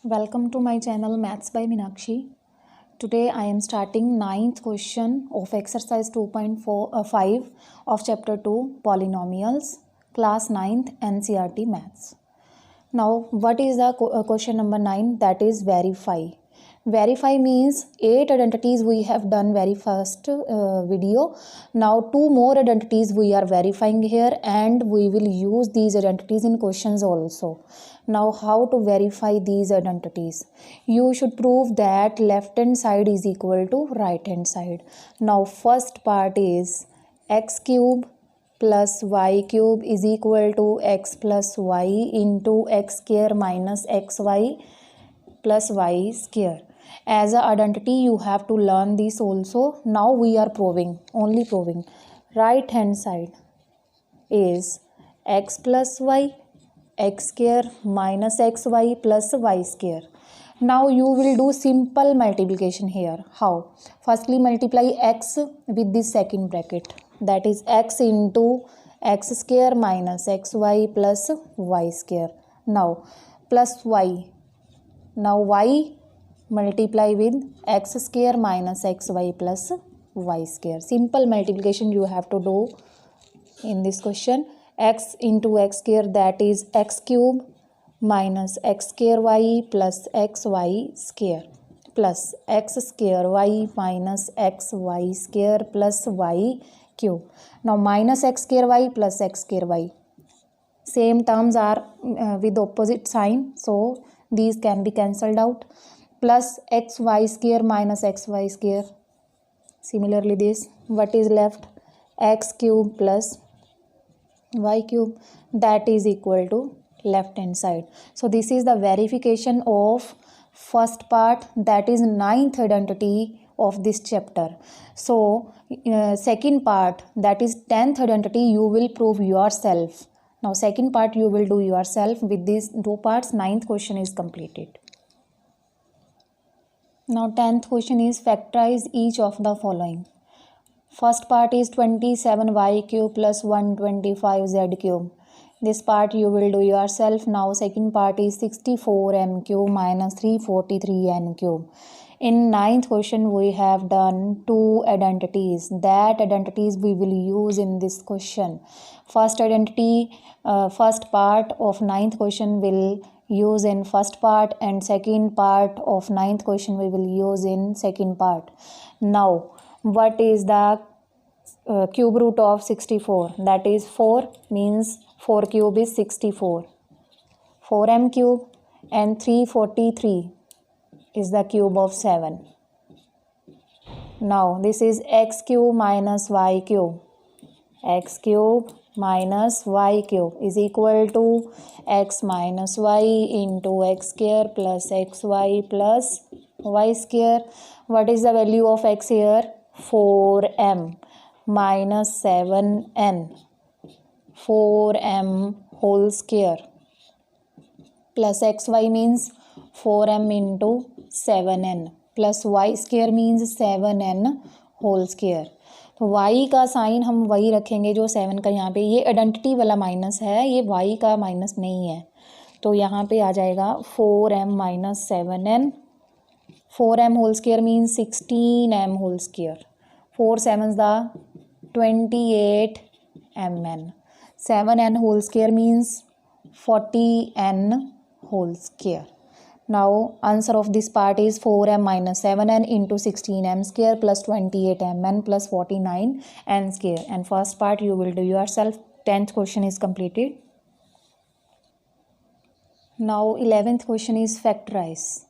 Welcome to my channel Maths by Meenakshi. Today I am starting ninth question of exercise 2.5 of chapter 2 polynomials, class 9th NCERT Maths. Now what is the question number 9? That is verify. Verify means 8 identities we have done very first video. Now 2 more identities we are verifying here and we will use these identities in questions also. Now how to verify these identities? You should prove that left hand side is equal to right hand side. Now first part is x cube plus y cube is equal to x plus y into x square minus xy plus y square. As an identity you have to learn this also. Now we are proving, only proving. Right hand side is x plus y, x square minus xy plus y square. Now you will do simple multiplication here. How? Firstly multiply x with this second bracket, that is x into x square minus xy plus y square. Now plus y. Now y multiply with x square minus xy plus y square. Simple multiplication you have to do in this question. X into x square, that is x cube minus x square y plus xy square plus x square y minus xy square plus y cube. Now minus x square y plus x square y. Same terms are with opposite sign, so these can be cancelled out. Plus xy square minus xy square. Similarly this, what is left? X cube plus y cube, that is equal to left hand side. So this is the verification of first part, that is ninth identity of this chapter. So second part, that is 10th identity, you will prove yourself. Now second part you will do yourself. With these two parts, ninth question is completed. Now 10th question is factorize each of the following. First part is 27y cube plus 125z cube. This part you will do yourself. Now second part is 64m cube minus 343n cube. In ninth question we have done two identities. That identities we will use in this question. First identity, first part of ninth question will use in first part, and second part of ninth question we will use in second part. Now what is the cube root of 64? That is 4, means 4 cube is 64. 4m cube and 343 is the cube of 7. Now this is x cube minus y cube. X cube minus y cube is equal to x minus y into x square plus xy plus y square. What is the value of x here? 4m minus 7n. 4m whole square plus xy means 4m into 7n plus y square means 7n whole square. तो y का sign हम वही रखेंगे जो 7 का यहाँ पे, ये आइडेंटिटी वाला माइनस है, ये y का माइनस नहीं है, तो यहाँ पे आ जाएगा 4m minus 7n. 4m whole square means 16m whole square. 4 7s the 28mn. 7n whole square means 40n whole square. Now answer of this part is 4m minus 7n into 16m square plus 28mn plus 49n square. And first part you will do yourself. 10th question is completed. Now 11th question is factorize.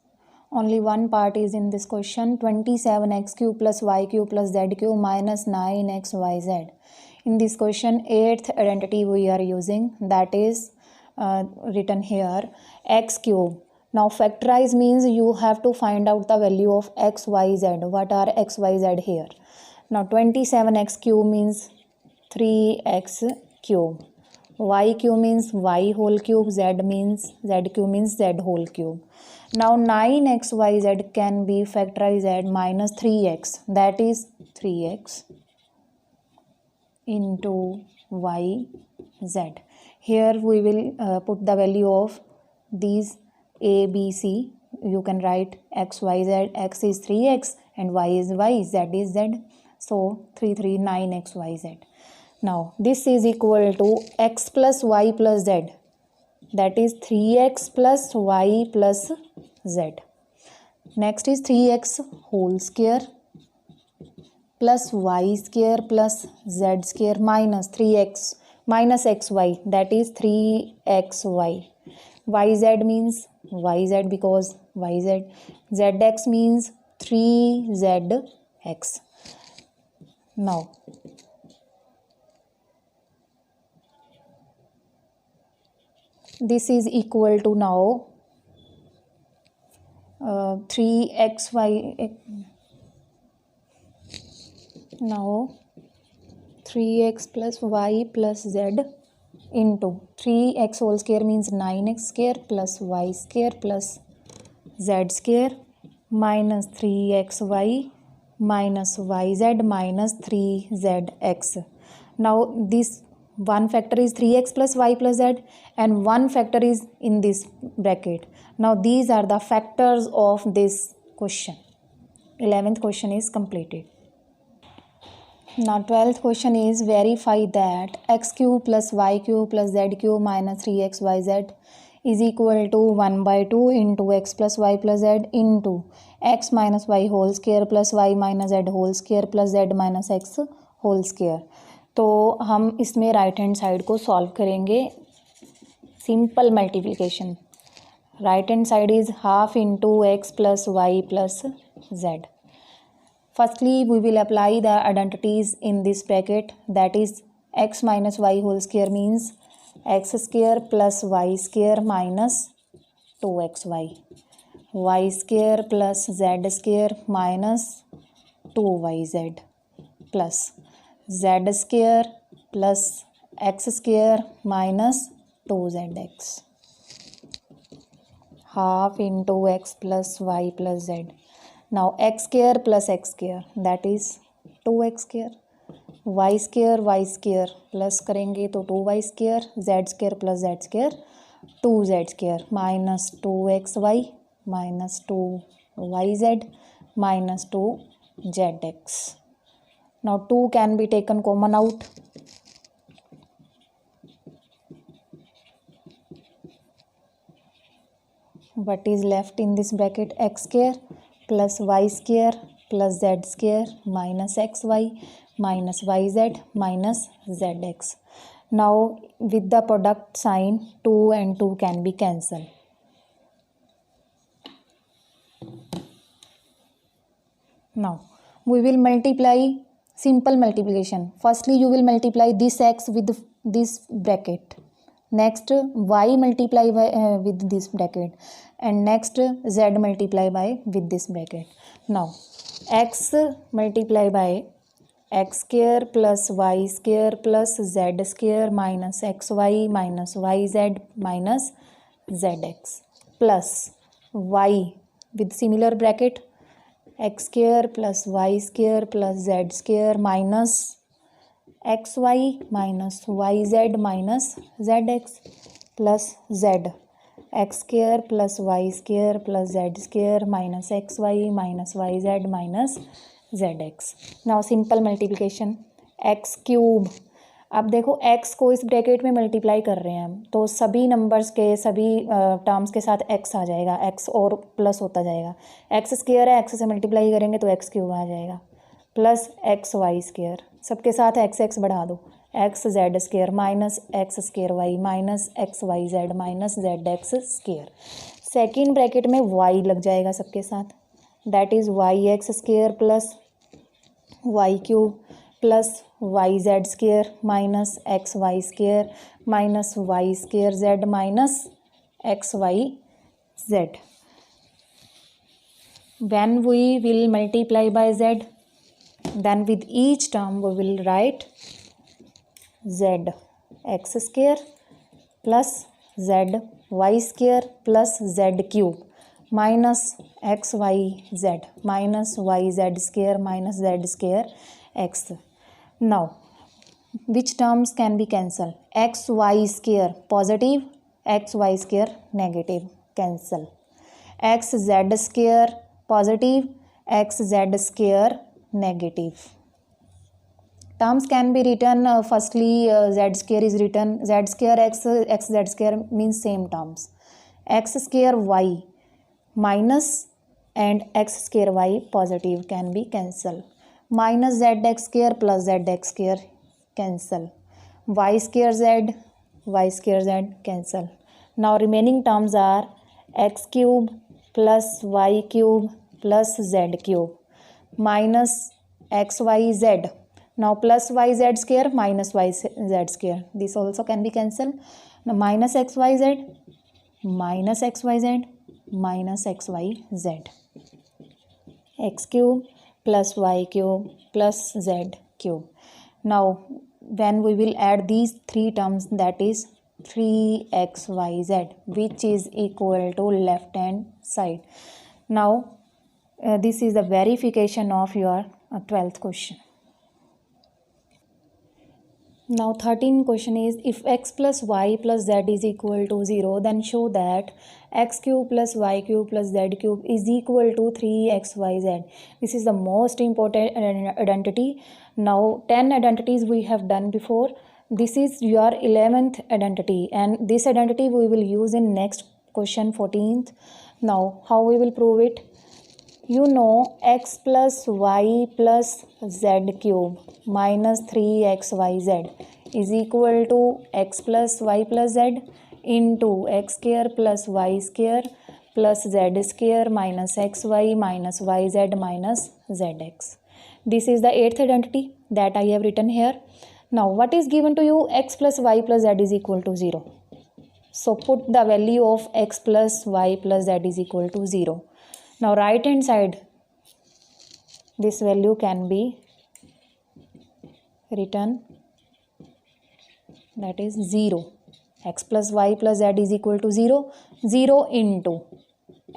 Only one part is in this question. 27x cube plus y cube plus z cube minus 9xyz. In this question 8th identity we are using, that is written here x cube. Now factorize means you have to find out the value of x, y, z. What are x, y, z here? Now 27x cube means 3x cube. Y cube means y whole cube. Z cube means z whole cube. Now 9xyz can be factorized as minus 3x. That is 3x into yz. Here we will put the value of these a, b, c. you can write x, y, z. X is 3x and y is y, z is z. So 3, 3, 9x, y, z. Now this is equal to x plus y plus z. That is 3x plus y plus z. Next is 3x whole square plus y square plus z square minus 3x minus xy, that is 3xy. Yz means yz because yz. Zx means 3zx. Now this is equal to now 3xy. Now 3x plus y plus z into 3x whole square means 9x square plus y square plus z square minus 3xy minus yz minus 3zx. Now this one factor is 3x plus y plus z and one factor is in this bracket. Now these are the factors of this question. 11th question is completed. Now 12th question is verify that x cube plus y cube plus z cube minus 3xyz is equal to 1 by 2 into x plus y plus z into x minus y whole square plus y minus z whole square plus z minus x whole square. तो हम इसमें right hand side को solve करेंगे. Simple multiplication. Right hand side is half into x plus y plus z. Firstly, we will apply the identities in this bracket, that is x minus y whole square means x square plus y square minus 2xy, y square plus z square minus 2yz plus z square plus x square minus 2zx. Half into x plus y plus z. Now x square plus x square, that is 2x square, y square plus करेंगे तो 2y square, z square plus z square 2z square minus 2xy minus 2yz minus 2zx. Now 2 can be taken common out. What is left in this bracket? X square plus y square plus z square minus xy minus yz minus zx. Now with the product sign 2 and 2 can be cancelled. Now we will multiply, simple multiplication. Firstly you will multiply this x with this bracket. Next y multiply by, with this bracket, and next z multiply by with this bracket. Now x multiply by x square plus y square plus z square minus xy minus yz minus zx plus y with similar bracket x square plus y square plus z square minus xy minus yz minus zx plus z x square plus y square plus z square minus xy minus yz minus zx. Now simple multiplication. x cube. अब देखो x को इस bracket में multiply कर रहे हैं हम, तो सभी नंबर्स के सभी टर्म्स के साथ x आ जाएगा, x और प्लस होता जाएगा. x स्क्वायर है, x से मल्टीप्लाई करेंगे तो x क्यूब आ जाएगा प्लस एक्स वाई स्क्वायर, सबके साथ x बढ़ा दो, x z square minus x square y minus x y z minus z x square. Second bracket में y लग जाएगा सबके साथ, that is y x square plus y cube plus y z square minus x y square minus y square z minus x y z. When we will multiply by z, then with each term we will write z x square plus z y square plus z cube minus x y z minus y z square minus z square x. Now which terms can be cancelled? X y square positive, x y square negative, cancel. X z square positive, x z square negative. Terms can be written firstly z square is written z square x z square means same terms. X square y minus and x square y positive can be cancelled. Minus zx square plus zx square cancel. Y square z cancel. Now remaining terms are x cube plus y cube plus z cube minus xyz. Now plus yz square minus yz square. This also can be cancelled. Now minus xyz minus xyz minus xyz. X cube plus y cube plus z cube. Now when we will add these three terms, that is 3xyz, which is equal to left hand side. Now this is the verification of your 12th question. Now 13th question is, if x plus y plus z is equal to 0, then show that x cube plus y cube plus z cube is equal to 3xyz. This is the most important identity. Now 10 identities we have done before. This is your 11th identity, and this identity we will use in next question 14th. Now how we will prove it? You know x plus y plus z cube minus 3xyz is equal to x plus y plus z into x square plus y square plus z square minus xy minus yz minus zx. This is the 8th identity that I have written here. Now what is given to you? X plus y plus z is equal to 0. So put the value of x plus y plus z is equal to 0. Now right hand side, this value can be written, that is 0. X plus y plus z is equal to 0. 0 into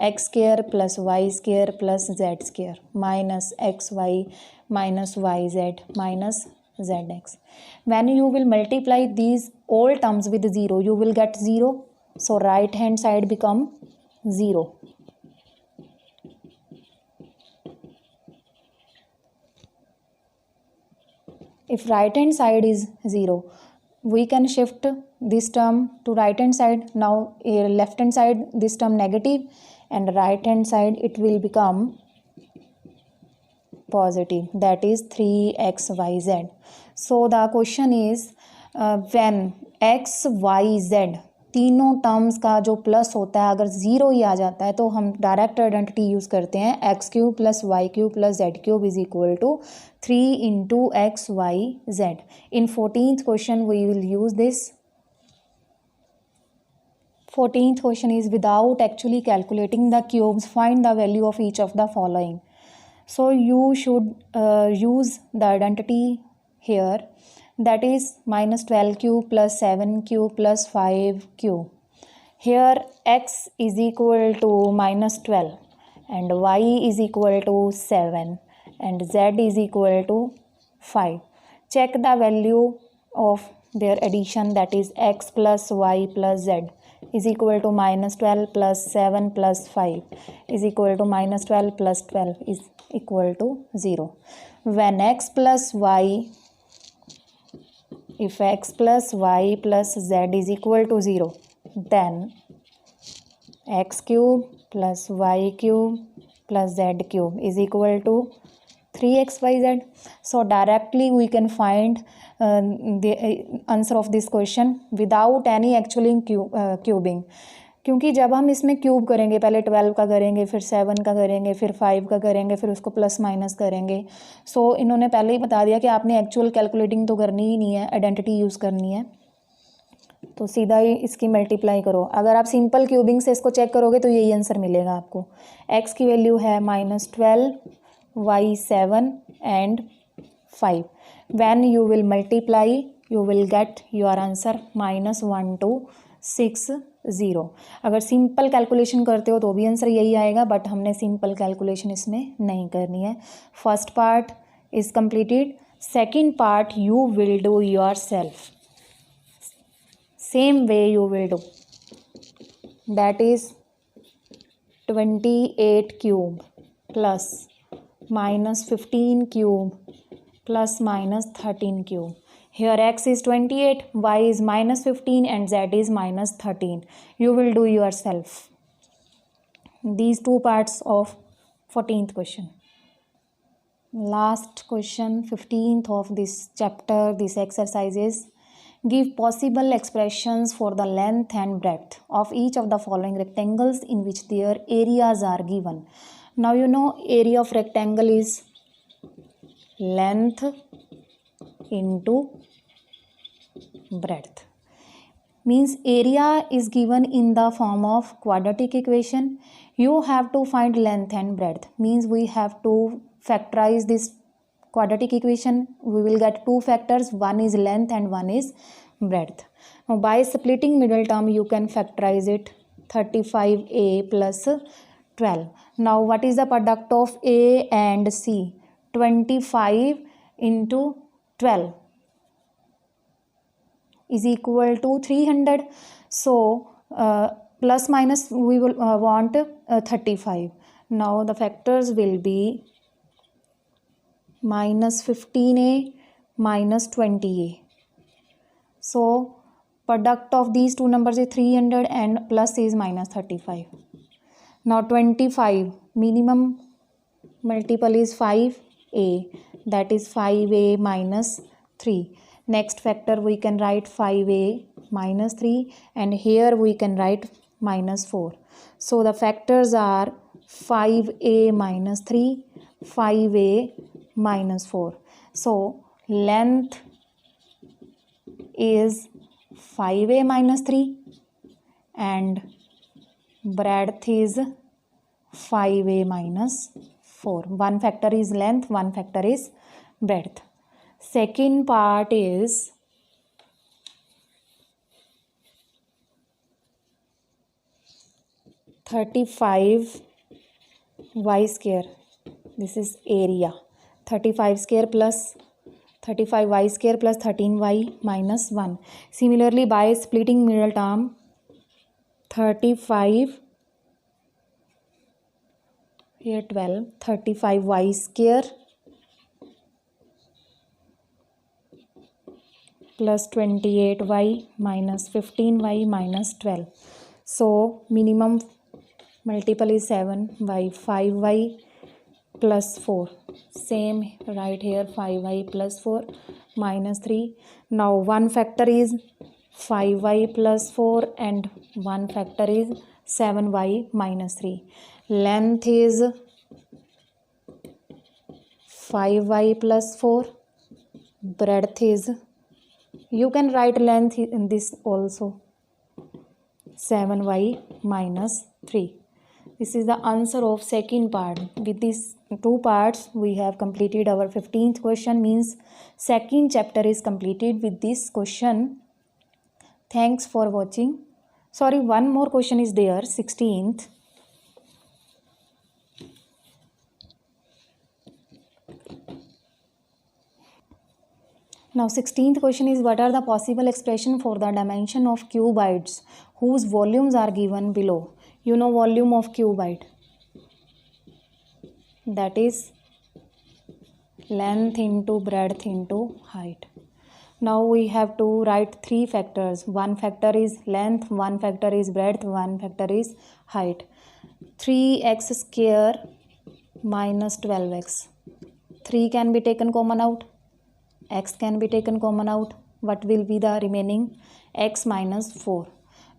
x square plus y square plus z square minus xy minus yz minus zx. When you will multiply these all terms with 0, you will get 0. So right hand side become 0. If right hand side is 0, we can shift this term to right hand side. Now left hand side this term negative, and right hand side it will become positive, that is 3xyz. So the question is when x y z तीनों terms का जो plus होता है अगर 0 ही आ जाता है तो हम डायरेक्ट आइडेंटिटी यूज़ करते हैं, x cube plus y cube plus z cube is equal to 3 into x y z. In 14th question we will use this. 14th question is, without actually calculating the cubes, find the value of each of the following. So you should use the identity here, that is minus 12 cube plus 7 cube plus 5 cube. Here x is equal to minus 12 and y is equal to 7 and z is equal to 5. Check the value of their addition, that is x plus y plus z is equal to minus 12 plus 7 plus 5 is equal to minus 12 plus 12 is equal to 0. When x plus y, if x plus y plus z is equal to 0, then x cube plus y cube plus z cube is equal to 3xyz. So directly we can find the answer of this question without any actually cubing. क्योंकि जब हम इसमें cube करेंगे, पहले 12 का करेंगे, फिर 7 का करेंगे, फिर 5 का करेंगे, फिर उसको प्लस माइनस करेंगे. सो इन्होंने पहले ही बता दिया कि आपने एक्चुअल कैलकुलेटिंग तो करनी ही नहीं है, आइडेंटिटी यूज़ करनी है. तो सीधा ही इसकी मल्टीप्लाई करो. अगर आप सिंपल क्यूबिंग से इसको चेक करोगे तो यही आंसर मिलेगा आपको. एक्स की वैल्यू है minus 12, y 7 and 5. When you will multiply, you will get your answer minus 1260. अगर सिंपल कैलकुलेशन करते हो तो भी आंसर यही आएगा, बट हमने सिंपल कैलकुलेशन इसमें नहीं करनी है. First part is completed. Second part you will do your self, same way you will do, that is 28 cube plus minus 15 cube plus minus 13 cube. Here x is 28, y is minus 15 and z is minus 13. You will do yourself these two parts of 14th question. Last question, 15th of this chapter, this exercise is give possible expressions for the length and breadth of each of the following rectangles in which their areas are given. Now you know area of rectangle is length into breadth. Means area is given in the form of quadratic equation. You have to find length and breadth. Means we have to factorize this quadratic equation. We will get two factors. One is length and one is breadth. Now by splitting middle term you can factorize it. 35a plus 12. Now what is the product of a and c? 25 into 12 is equal to 300. So plus minus we will want 35. Now the factors will be minus 15a minus 20a. So product of these two numbers is 300 and plus is minus 35. Now 25 minimum multiple is 5a, that is 5a minus 3. Next factor we can write 5a minus 3 and here we can write minus 4. So the factors are 5a minus 3, 5a minus 4. So length is 5a minus 3 and breadth is 5a minus 4. One factor is length, one factor is breadth. Second part is (35) y square. This is area. 35 square plus 35y square plus 13y minus 1. Similarly, by splitting middle term, 35 here 12, 35y square plus 28y minus 15y minus 12. So minimum multiple is 7 by 5y plus 4. Same right here, 5y plus 4 minus 3. Now one factor is 5y plus 4 and one factor is 7y minus 3. Length is 5y plus 4. Breadth is, you can write length in this also, 7y minus 3. This is the answer of second part. With these two parts we have completed our 15th question, means second chapter is completed with this question. Thanks for watching. Sorry, one more question is there, 16th. Now 16th question is what are the possible expression for the dimension of cuboids whose volumes are given below. You know volume of cuboid, that is length into breadth into height. Now we have to write three factors. One factor is length, one factor is breadth, one factor is height. 3x square minus 12x. 3 can be taken common out. X can be taken common out. What will be the remaining? X minus 4.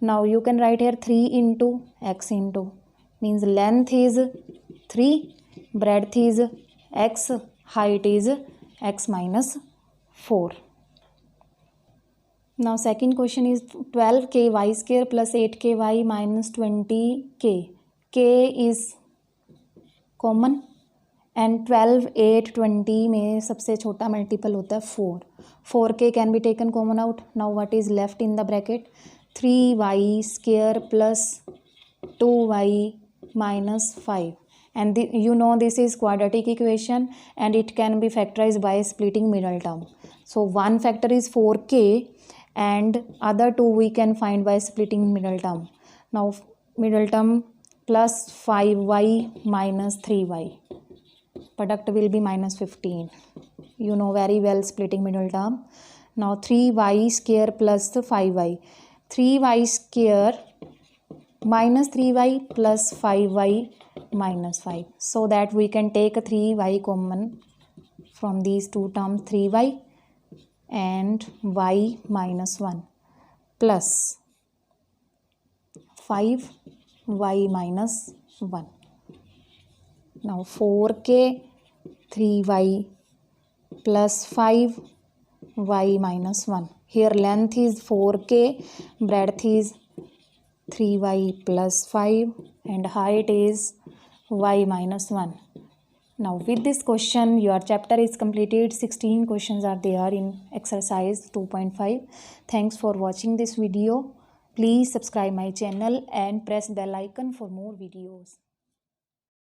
Now you can write here 3 into x into, means length is 3, breadth is x, height is x minus 4. Now second question is 12k y square plus 8k y minus 20k. K is common and 12, 8, 20 में सबसे छोटा multiple होता है 4. 4k can be taken common out. Now what is left in the bracket? 3y square plus 2y minus 5. And you know this is quadratic equation and it can be factorized by splitting middle term. So one factor is 4k and other two we can find by splitting middle term. Now middle term plus 5y minus 3y. Product will be minus 15. You know very well splitting middle term. Now 3y square plus 5y. 3y square minus 3y plus 5y minus 5. So that we can take a 3y common from these two terms, 3y and y minus 1 plus 5y minus 1. Now 4k 3y plus 5y minus 1. Here length is 4k, breadth is 3y plus 5 and height is y minus 1. Now with this question your chapter is completed. 16 questions are there in exercise 2.5. Thanks for watching this video. Please subscribe my channel and press bell icon for more videos.